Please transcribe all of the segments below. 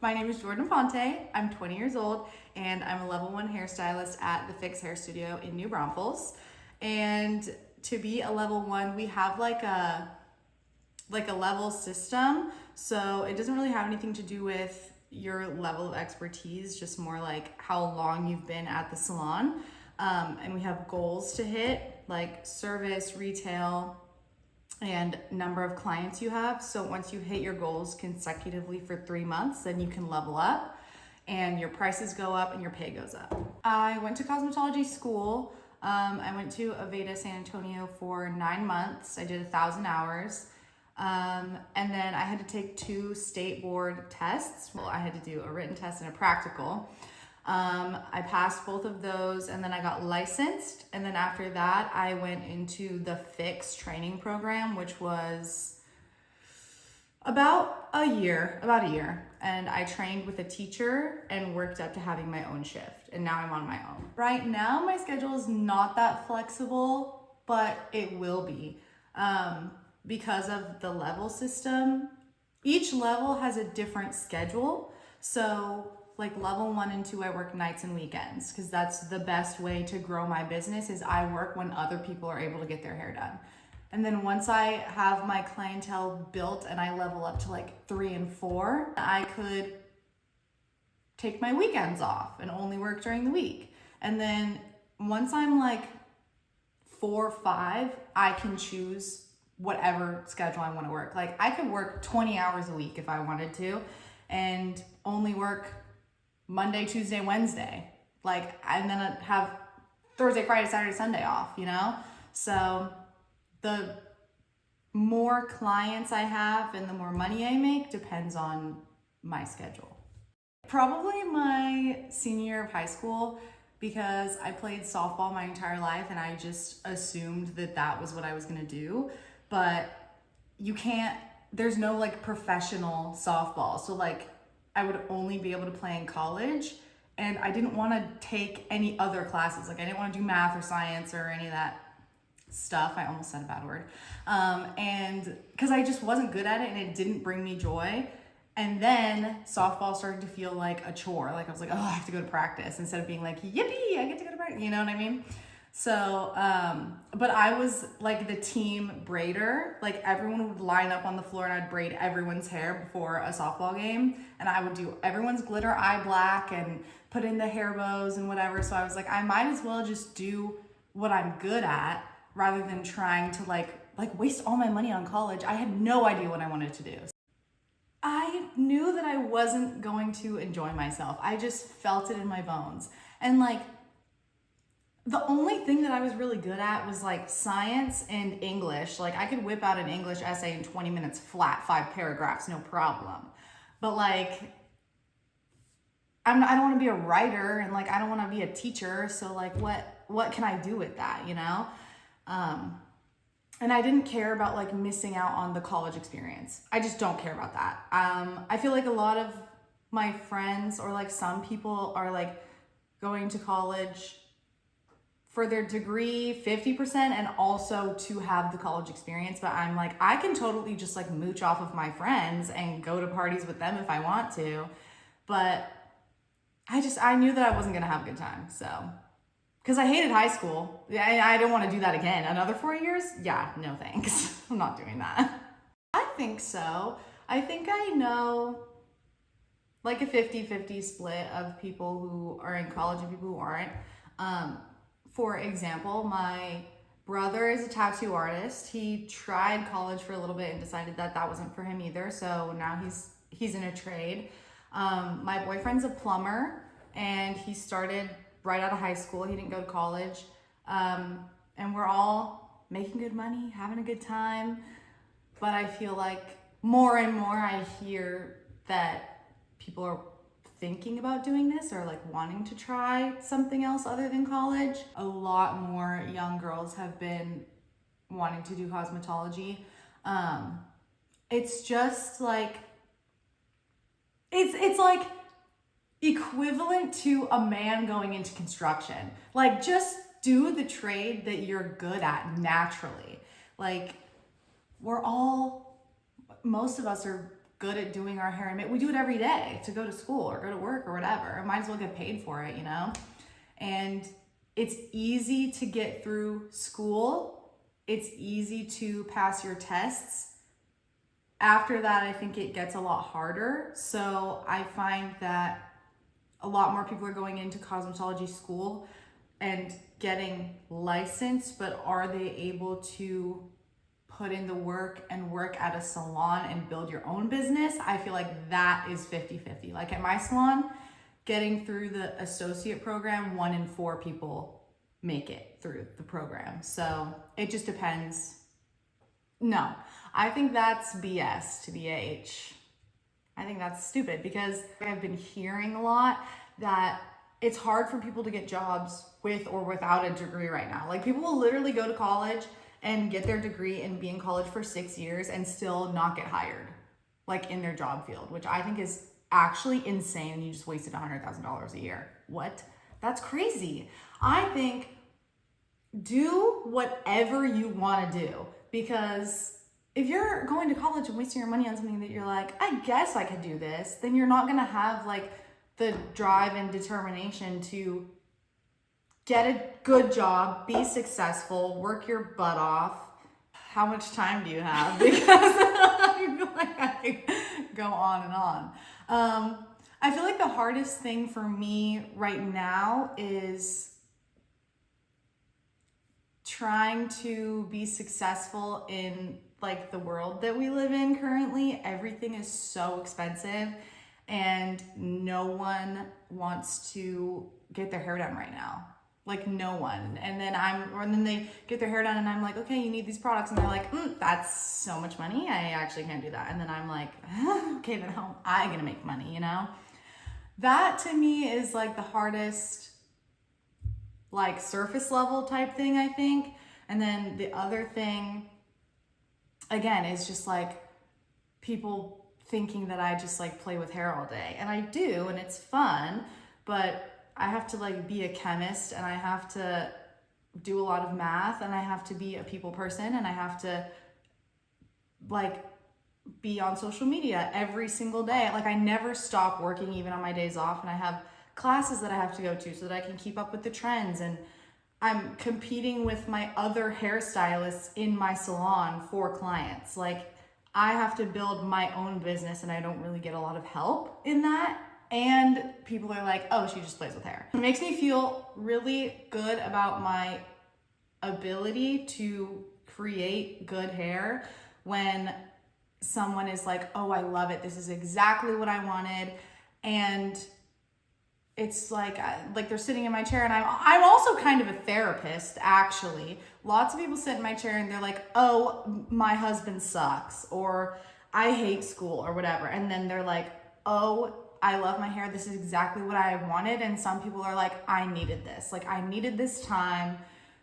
My name is Jordan Aponte. I'm 20 years old and I'm a level 1 hairstylist at the Fixx Hair Studio in New Braunfels. And to be a level 1, we have like a level system. So it doesn't really have anything to do with your level of expertise, just more like how long you've been at the salon. And we have goals to hit, like service, retail, and number of clients you have. So once you hit your goals consecutively for 3 months, then you can level up and your prices go up and your pay goes up. I went to cosmetology school. I went to Aveda San Antonio for 9 months. I did 1,000 hours. And then I had to take 2 state board tests. Well, I had to do a written test and a practical. I passed both of those and then I got licensed. And then after that, I went into the Fixx training program, which was about a year. And I trained with a teacher and worked up to having my own shift. And now I'm on my own. Right now, my schedule is not that flexible, but it will be. Because of the level system. Each level has a different schedule. So like level 1 and 2, I work nights and weekends because that's the best way to grow my business is I work when other people are able to get their hair done. And then once I have my clientele built and I level up to like 3 and 4, I could take my weekends off and only work during the week. And then once I'm like 4 or 5, I can choose whatever schedule I want to work. Like I could work 20 hours a week if I wanted to and only work Monday, Tuesday, Wednesday. And then I'd have Thursday, Friday, Saturday, Sunday off, you know? So the more clients I have and the more money I make depends on my schedule. Probably my senior year of high school because I played softball my entire life and I just assumed that that was what I was gonna do. But you can't, there's no like professional softball. So like I would only be able to play in college and I didn't want to take any other classes. Like I didn't want to do math or science or any of that stuff. I almost said a bad word. And because I just wasn't good at it and it didn't bring me joy. And then softball started to feel like a chore. Like I was like, oh, I have to go to practice instead of being like, yippee, I get to go to practice. You know what I mean? So, but I was like the team braider. Like everyone would line up on the floor and I'd braid everyone's hair before a softball game. And I would do everyone's glitter eye black and put in the hair bows and whatever. So I was like, I might as well just do what I'm good at rather than trying to like waste all my money on college. I had no idea what I wanted to do. I knew that I wasn't going to enjoy myself. I just felt it in my bones. And like, the only thing that I was really good at was like science and English. Like I could whip out an English essay in 20 minutes flat, 5 paragraphs, no problem. But like, I don't want to be a writer and like, I don't want to be a teacher. So like, what can I do with that, you know? And I didn't care about like missing out on the college experience. I just don't care about that. I feel like a lot of my friends or like some people are like going to college for their degree 50% and also to have the college experience. But I'm like, I can totally just like mooch off of my friends and go to parties with them if I want to. But I knew that I wasn't gonna have a good time. So, cause I hated high school. Yeah, I didn't want to do that again. Another 4 years? Yeah, no thanks. I'm not doing that. I think so. I think I know like a 50-50 split of people who are in college and people who aren't. For example, my brother is a tattoo artist. He tried college for a little bit and decided that that wasn't for him either. So now he's in a trade. My boyfriend's a plumber and he started right out of high school. He didn't go to college. And we're all making good money, having a good time. But I feel like more and more I hear that people are thinking about doing this or like wanting to try something else other than college. A lot more young girls have been wanting to do cosmetology. It's just like, it's like equivalent to a man going into construction. Like just do the trade that you're good at naturally. Like most of us are good at doing our hair and makeup. We do it every day to go to school or go to work or whatever. Might as well get paid for it, you know? And it's easy to get through school. It's easy to pass your tests. After that, I think it gets a lot harder. So I find that a lot more people are going into cosmetology school and getting licensed, but are they able to put in the work and work at a salon and build your own business? I feel like that is 50-50. Like at my salon, getting through the associate program, 1 in 4 people make it through the program. So it just depends. No, I think that's BS, to be AH. I think that's stupid because I've been hearing a lot that it's hard for people to get jobs with or without a degree right now. Like people will literally go to college and get their degree and be in college for 6 years and still not get hired, like in their job field, which I think is actually insane. You just wasted $100,000 a year. What? That's crazy. I think do whatever you want to do, because if you're going to college and wasting your money on something that you're like, I guess I could do this, then you're not going to have like the drive and determination to get a good job, be successful, work your butt off. How much time do you have? Because I feel like I could go on and on. I feel like the hardest thing for me right now is trying to be successful in like the world that we live in currently. Everything is so expensive and no one wants to get their hair done right now. Like no one. And then they get their hair done and I'm like, okay, you need these products. And they're like, that's so much money. I actually can't do that. And then I'm like, okay, then how am I gonna make money, you know? That to me is like the hardest, like surface level type thing, I think. And then the other thing, again, is just like people thinking that I just like play with hair all day. And I do, and it's fun, but I have to like be a chemist and I have to do a lot of math and I have to be a people person and I have to like be on social media every single day. Like I never stop working even on my days off, and I have classes that I have to go to so that I can keep up with the trends, and I'm competing with my other hairstylists in my salon for clients. Like I have to build my own business and I don't really get a lot of help in that. And people are like, oh, she just plays with hair. It makes me feel really good about my ability to create good hair when someone is like, oh, I love it. This is exactly what I wanted. And it's like they're sitting in my chair, and I'm also kind of a therapist, actually. Lots of people sit in my chair and they're like, oh, my husband sucks, or I hate school, or whatever. And then they're like, oh, I love my hair. This is exactly what I wanted. And some people are like, I needed this. Like I needed this time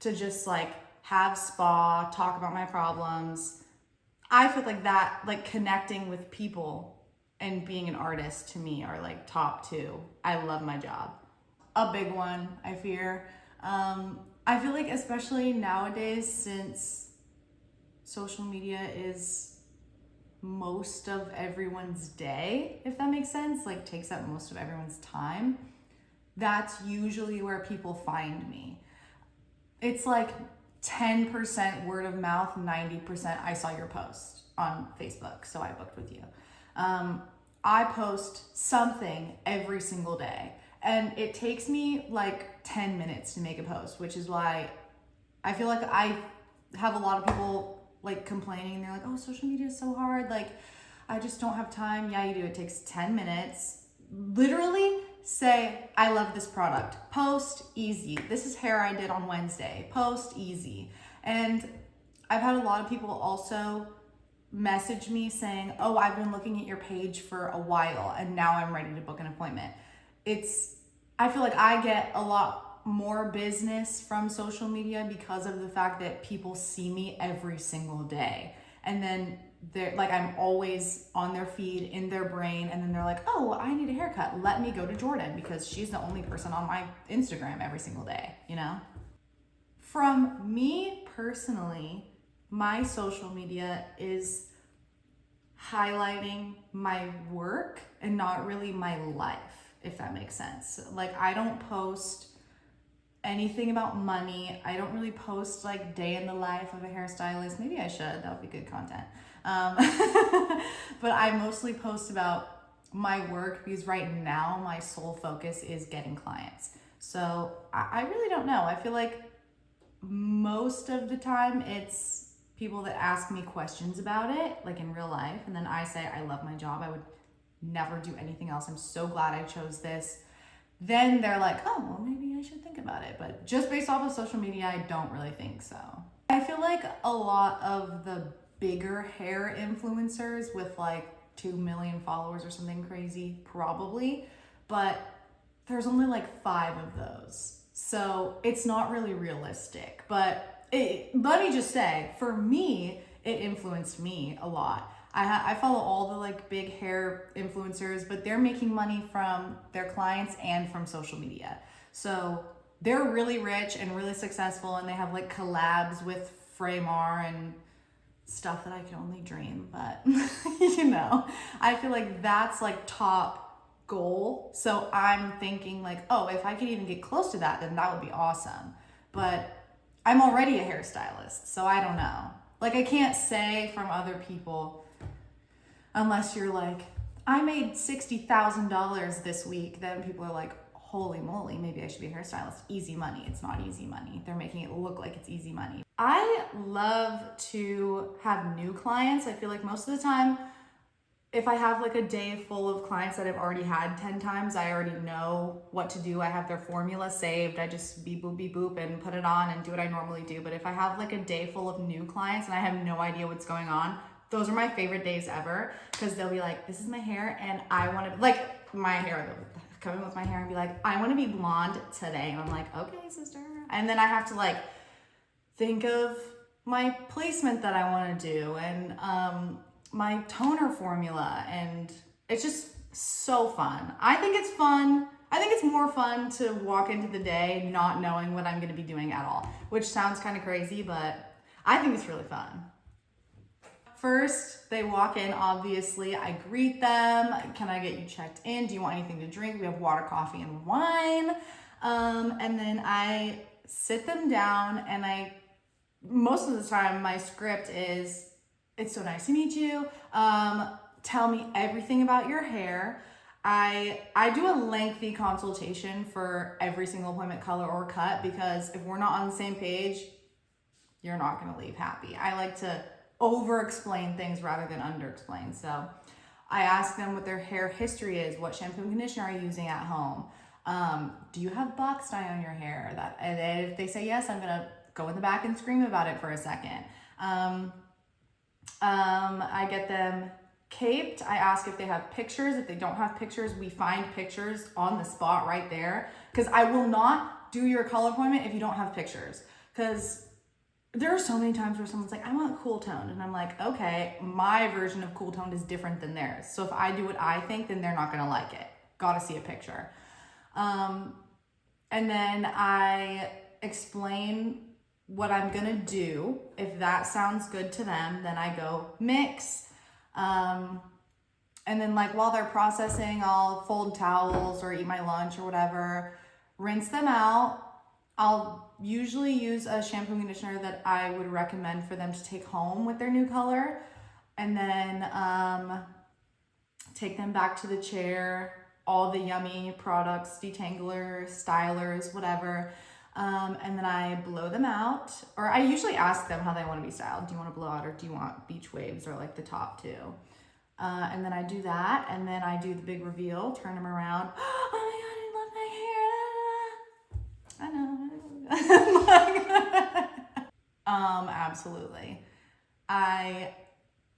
to just like have spa, talk about my problems. I feel like that, like connecting with people and being an artist to me are like top 2. I love my job. A big one, I fear. I feel like especially nowadays, since social media is most of everyone's day, if that makes sense, like takes up most of everyone's time, that's usually where people find me. It's like 10% word of mouth, 90% I saw your post on Facebook, so I booked with you. I post something every single day, and it takes me like 10 minutes to make a post, which is why I feel like I have a lot of people like complaining. They're like, oh, social media is so hard. Like, I just don't have time. Yeah, you do. It takes 10 minutes. Literally say, I love this product. Post, easy. This is hair I did on Wednesday. Post, easy. And I've had a lot of people also message me saying, oh, I've been looking at your page for a while and now I'm ready to book an appointment. I feel like I get a lot more business from social media because of the fact that people see me every single day. And then they're like, I'm always on their feed, in their brain. And then they're like, oh, I need a haircut. Let me go to Jordan because she's the only person on my Instagram every single day, you know? From me personally, my social media is highlighting my work and not really my life, if that makes sense. Like, I don't post anything about money. I don't really post like day in the life of a hairstylist. Maybe I should, that would be good content. But I mostly post about my work because right now my sole focus is getting clients. So I really don't know. I feel like most of the time it's people that ask me questions about it, like in real life, and then I say I love my job, I would never do anything else, I'm so glad I chose this. Then they're like, oh, well, maybe I should think about it. But just based off of social media, I don't really think so. I feel like a lot of the bigger hair influencers with like 2 million followers or something crazy, probably, but there's only like 5 of those. So it's not really realistic. But let me just say, for me, it influenced me a lot. I follow all the like big hair influencers, but they're making money from their clients and from social media. So they're really rich and really successful, and they have like collabs with Fremar and stuff that I can only dream. But you know, I feel like that's like top goal. So I'm thinking like, oh, if I could even get close to that, then that would be awesome. But I'm already a hairstylist, so I don't know. Like, I can't say from other people, unless you're like, I made $60,000 this week, then people are like, holy moly, maybe I should be a hairstylist. Easy money. It's not easy money. They're making it look like it's easy money. I love to have new clients. I feel like most of the time, if I have like a day full of clients that I've already had 10 times, I already know what to do. I have their formula saved. I just beep boop and put it on and do what I normally do. But if I have like a day full of new clients and I have no idea what's going on, those are my favorite days ever, because they'll be like, this is my hair and I want to, like, my hair, they'll come in with my hair and be like, I want to be blonde today. And I'm like, okay, sister. And then I have to like think of my placement that I want to do and my toner formula, and it's just so fun. I think it's fun. I think it's more fun to walk into the day not knowing what I'm going to be doing at all, which sounds kind of crazy, but I think it's really fun. First, they walk in, obviously, I greet them. Can I get you checked in? Do you want anything to drink? We have water, coffee, and wine. And then I sit them down, and most of the time, my script is, it's so nice to meet you. Tell me everything about your hair. I do a lengthy consultation for every single appointment, color or cut, because if we're not on the same page, you're not gonna leave happy. I like to over-explain things rather than under-explain. So I ask them what their hair history is, what shampoo and conditioner are you using at home? Do you have box dye on your hair? And if they say yes, I'm gonna go in the back and scream about it for a second. I get them caped. I ask if they have pictures. If they don't have pictures, we find pictures on the spot right there. Because I will not do your color appointment if you don't have pictures. Because there are so many times where someone's like, I want cool toned. And I'm like, okay, my version of cool toned is different than theirs. So if I do what I think, then they're not gonna like it. Gotta see a picture. And then I explain what I'm gonna do. If that sounds good to them, then I go mix. And then like while they're processing, I'll fold towels or eat my lunch or whatever, rinse them out. I'll usually use a shampoo and conditioner that I would recommend for them to take home with their new color. And then take them back to the chair, all the yummy products, detangler, stylers, whatever. And then I blow them out, or I usually ask them how they want to be styled. Do you want to blow out, or do you want beach waves, or like the top two? And then I do that, and then I do the big reveal, turn them around. Oh my God, I love my hair. I know. Absolutely. I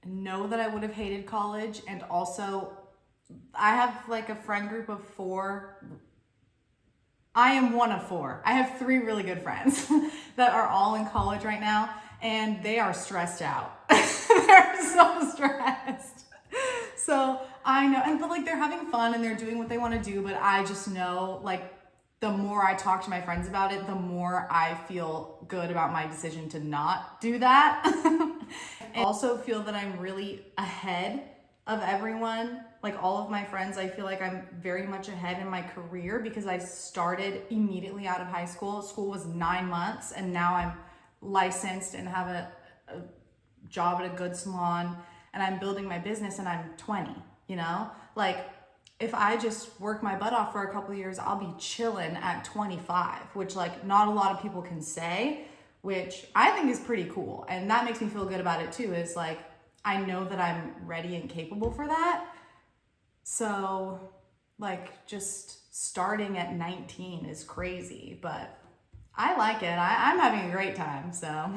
know that I would have hated college, and also I have like a friend group of 4. I am one of 4. I have 3 really good friends that are all in college right now, and they are stressed out. They're so stressed. So I know, but like they're having fun and they're doing what they want to do, but I just know like the more I talk to my friends about it, the more I feel good about my decision to not do that. I also feel that I'm really ahead of everyone, like all of my friends, I feel like I'm very much ahead in my career because I started immediately out of high school. School was 9 months, and now I'm licensed and have a job at a good salon, and I'm building my business, and I'm 20, you know? Like, if I just work my butt off for a couple of years, I'll be chilling at 25, which like not a lot of people can say, which I think is pretty cool. And that makes me feel good about it too, is like, I know that I'm ready and capable for that. So like just starting at 19 is crazy, but I like it. I'm having a great time, so.